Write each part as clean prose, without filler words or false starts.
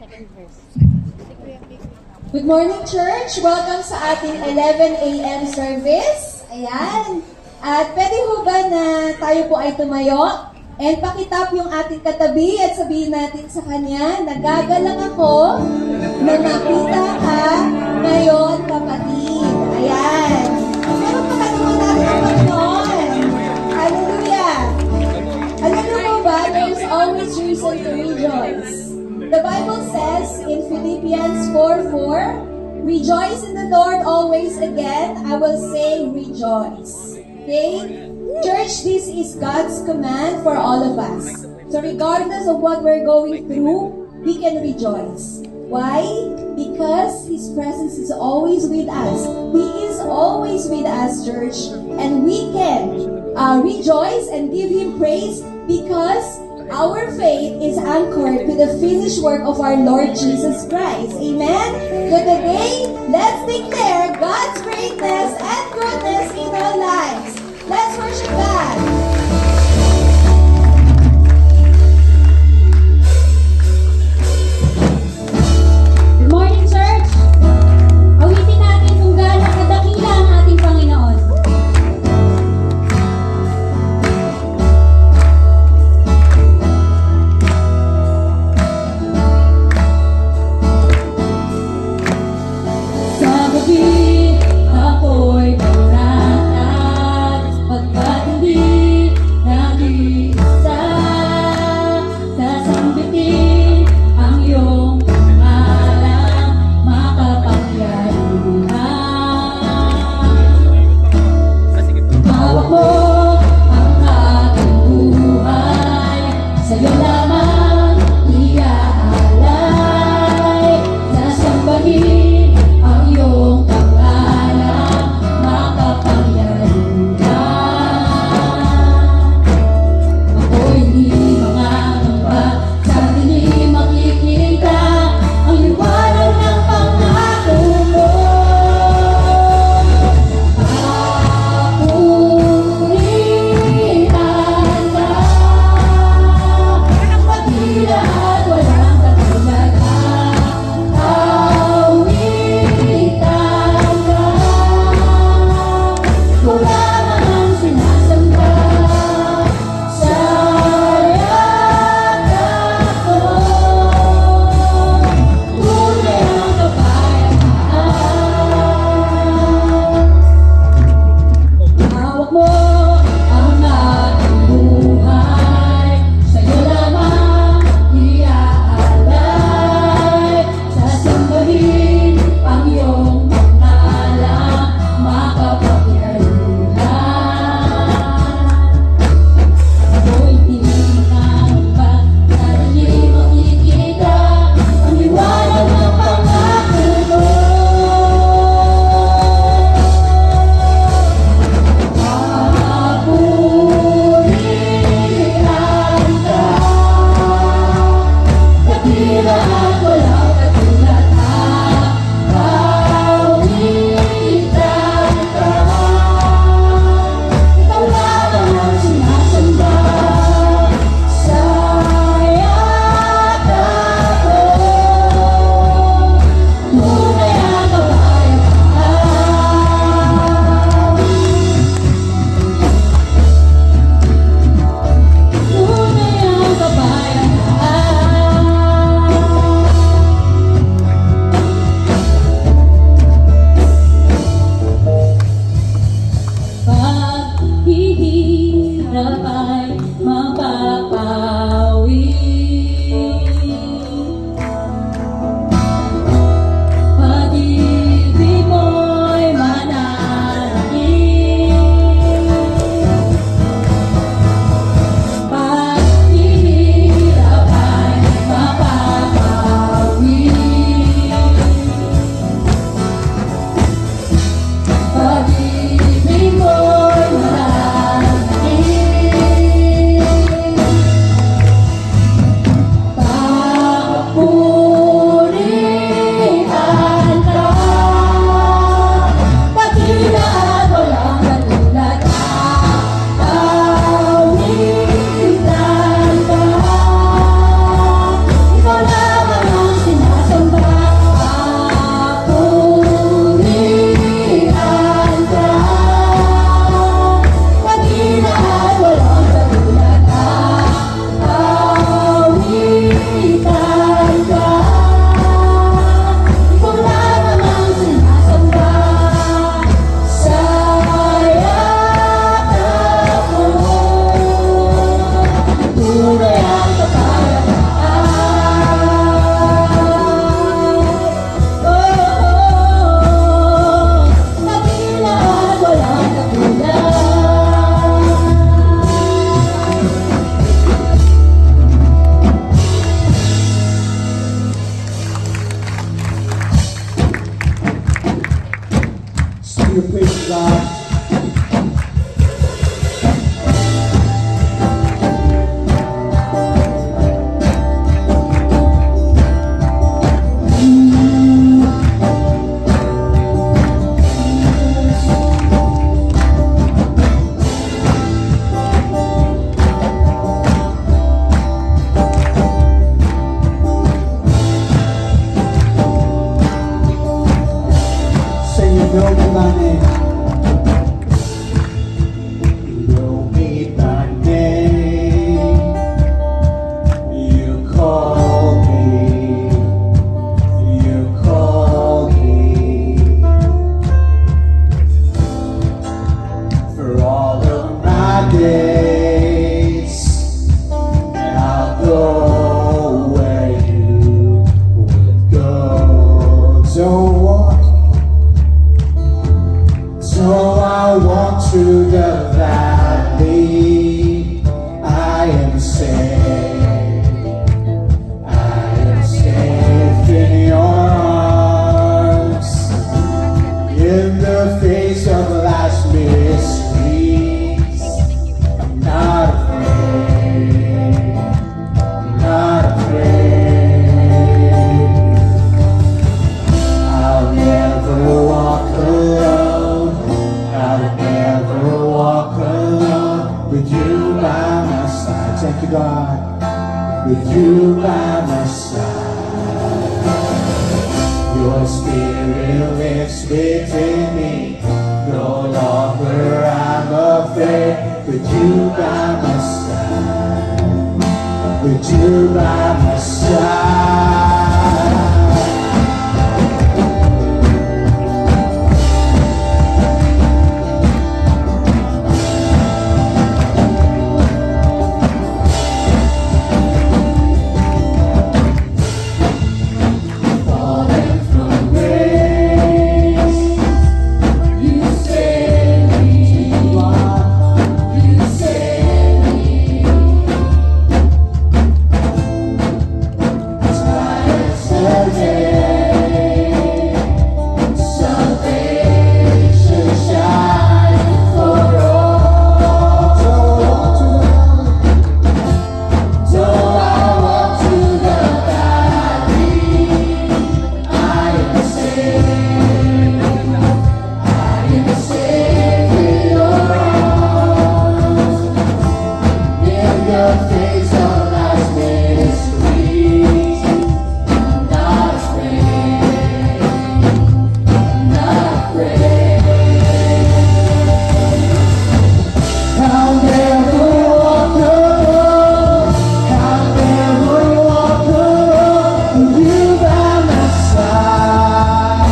Good morning, church! Welcome sa ating 11 a.m. service. Ayan. At pwede ho ba na tayo po ay tumayo? And pakitap yung ating katabi at sabihin natin sa kanya, nagagalang ako na makita ka ngayon, kapatid. Ayan. Pero pagkatuwa natin ang Panginoon. Hallelujah! Alam mo ba, there's always reason to rejoice. The Bible says in Philippians 4:4, rejoice in the Lord always. Again, I will say rejoice. Okay? Church, this is God's command for all of us. So regardless of what we're going through, we can rejoice. Why? Because His presence is always with us. He is always with us, church. And we can rejoice and give Him praise because our faith is anchored to the finished work of our Lord Jesus Christ. Amen? So today, let's declare God's greatness and goodness in our lives. Let's worship God. Good morning, church! Awitin natin kung gaano kadakila ang ating Panginoon. Sa gabi, ako'y naulatag, pagkat hindi nag-iisa. Sasambitin ang iyong pangalan, makapangyarihan. Hawak mo ang aking buhay, sa'yo lamang iaalay. Sasambahin ang iyong pangalan, makapangyarihan. Ako'y di mangangamba, sa dilim makikita ang liwanag ng pangako mo. Papurihan ka, pagkila at walang katulad. Awitan ka, ikaw lamang ang sinasamba. Sayang ako, tunay ang kapayapaan. Hawak mo ang aking buhay, sa'yo lamang iaalay. Sasambahin ang iyong pangalan, makapangyarihan. Ako'y di mangangamba, sa dilim makikita ang liwanag ng pangako mo. Papurihan ka, dakila at walang katulad. Awitan ka, ikaw lamang ang sinasamba. Sayang ako, tunay ang kapayapaan. Tunay ang kapayapaan. your praise, God. Say you know me by name. You know me by name. You call me. You call me. For all of my days, I'll go where you would go. Don't walk. So I walk through the valley. I am safe. I am safe in your arms. In the face of life's mysteries, I'm not afraid. I'm not afraid. I'll never walk alone. I'll never walk alone. With you by my side. Thank you, God. With you by my side. Your spirit lives within me. No longer I'm afraid. With you by my side. With you by my side. Falling from grace, you save me. You save me. Triumphs today, salvation shine for all. So I walk to the valley. I am safe. I am safe in your arms. In the face of life's mysteries, I'm not afraid. I'm not afraid. I'll never walk alone. I'll never walk alone. With you by my side.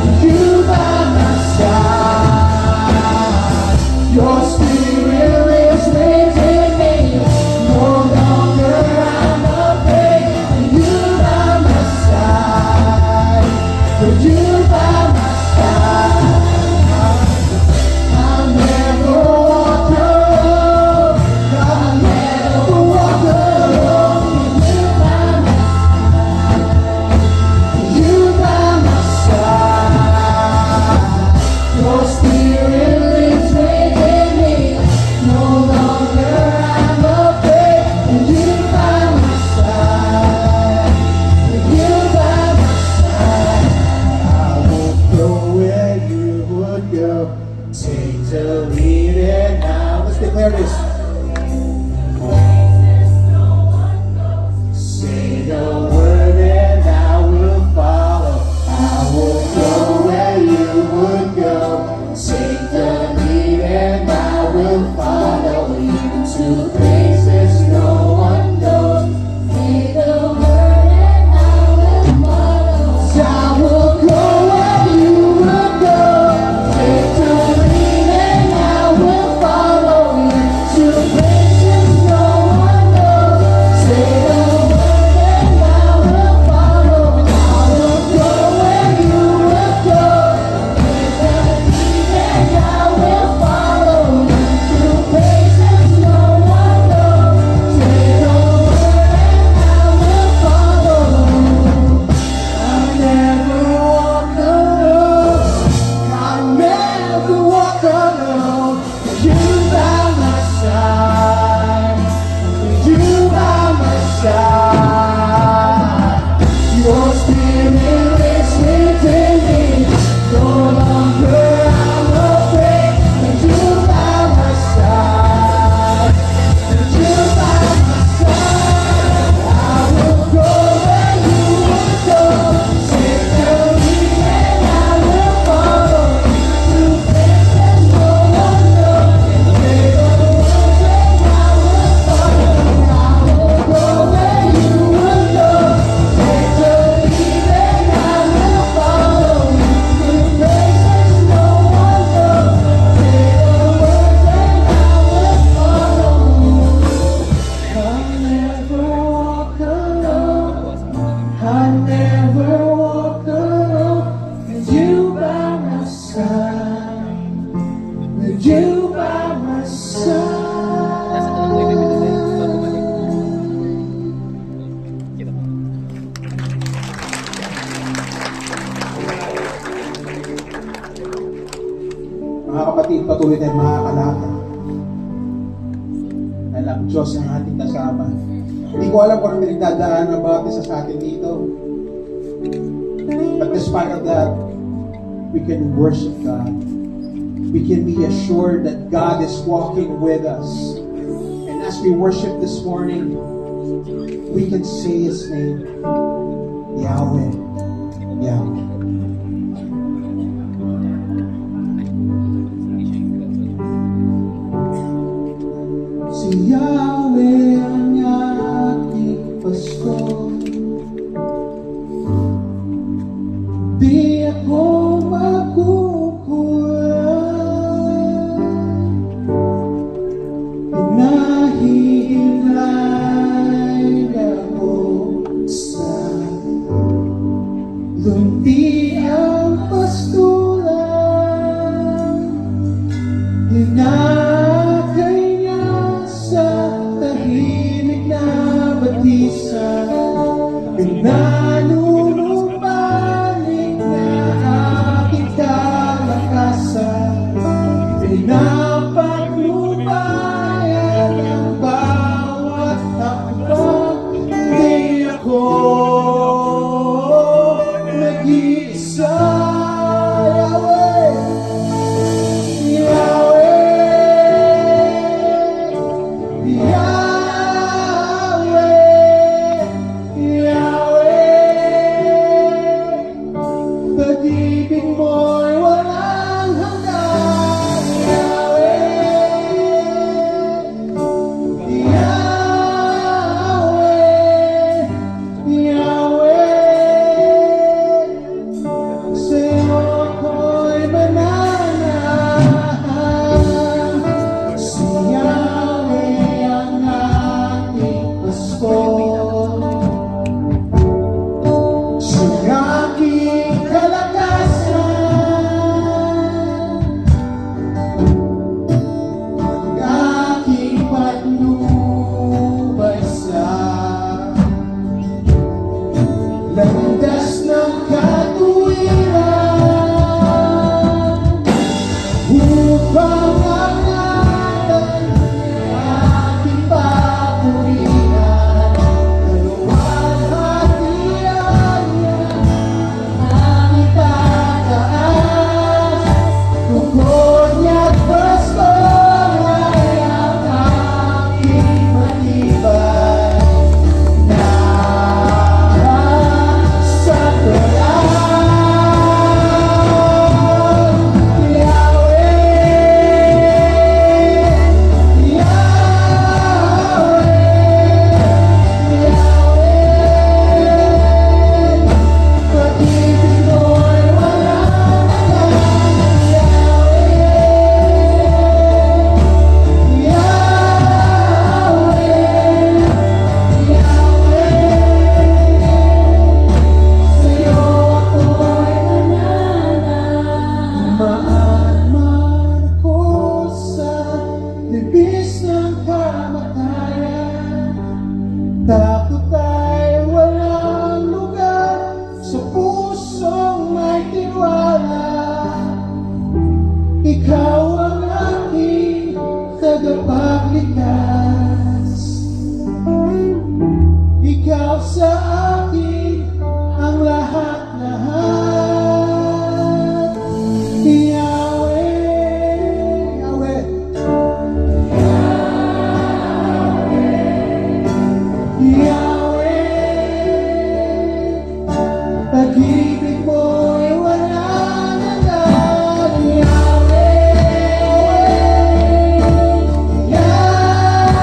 With you by my side. Your spirit lives within me. No longer I'm afraid. With you by my side. With you by my side. I'll never walk alone. I'll never walk alone. With you by my side. With you by my side. Your spirit lives within me. No longer I'm afraid. With you by my side. With you by my side. I never walk alone with you by my side, with you by my side. Mga kapatid, patuloy tayong makakalakad. Dahil ang Diyos ang ating kasama. Hindi ko alam kung ano pinagdadaan ng bawat isa sa atin dito. But despite of that, we can worship God. We can be assured that God is walking with us. And as we worship this morning, we can say His name, Yahweh, Yahweh. Si Yahweh ang aking pasto, di ako magkukulang. Pinahihinay ako sa lunti ang pastulan. Hinakay niya sa tahimik na batisa, pinanunumalik na aking kalakasan, pinapaglubayan ang bawat takbang. Hindi ako nag-iisa. Pag-ibig mo'y walang hanggan, Yahweh, Yahweh, Yahweh. Sa'yo ako'y mananahan, si Yahweh ang aking pasto. Siyang aking kalakasan, ang aking patnubay sa landas ng katuwiran, upang angatan ang aking papurihan. Kaluwalhatian niya ang itataas, tungkol niya't pasto ay ang aking matibay na sa takot ay walang lugar sa pusong may tiwala. Ikaw ang aking tagapagligtas, ikaw sa akin ang lahat-lahat. Yahweh, Yahweh, Yahweh, pag-ibig mo'y walang hanggan, Yahweh, Yahweh.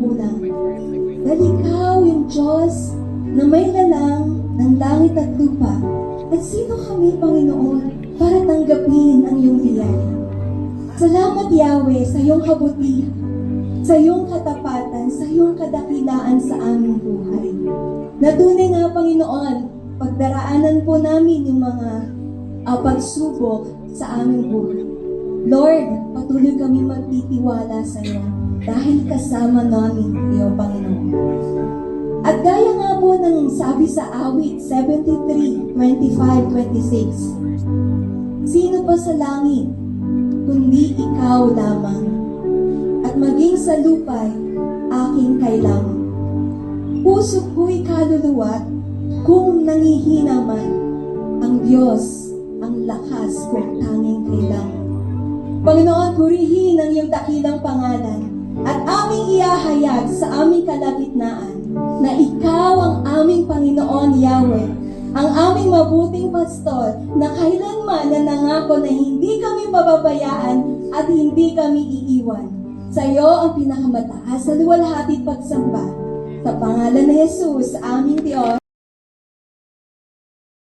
lipunan. Dahil ikaw yung Diyos na may lalang ng langit at lupa. At sino kami, Panginoon, para tanggapin ang iyong biyaya? Salamat, Yahweh, sa iyong kabutihan, sa iyong katapatan, sa iyong kadakilaan sa aming buhay. Natunay nga, Panginoon, pagdaraanan po namin yung mga pagsubok sa aming buhay. Lord, patuloy kami magtitiwala sa iyo dahil kasama namin iyo, Panginoon. At gaya nga po ng sabi sa awit 73:25-26, sino pa sa langit kundi ikaw lamang, at maging sa lupa'y aking kailangan. Puso ko'y kaluluwa kung nangihina man, ang Diyos ang lakas kong tanging kailangan. Panginoon, purihin ang iyong dakilang pangalan at aming iahayag sa aming kalagitnaan na ikaw ang aming Panginoon, Yahweh, ang aming mabuting pastor na kailanman na nangako na hindi kami pababayaan at hindi kami iiwan. Sa iyo ang pinakamataas sa luwalhating pagsamba. Sa pangalan ni Jesus, aming Diyos.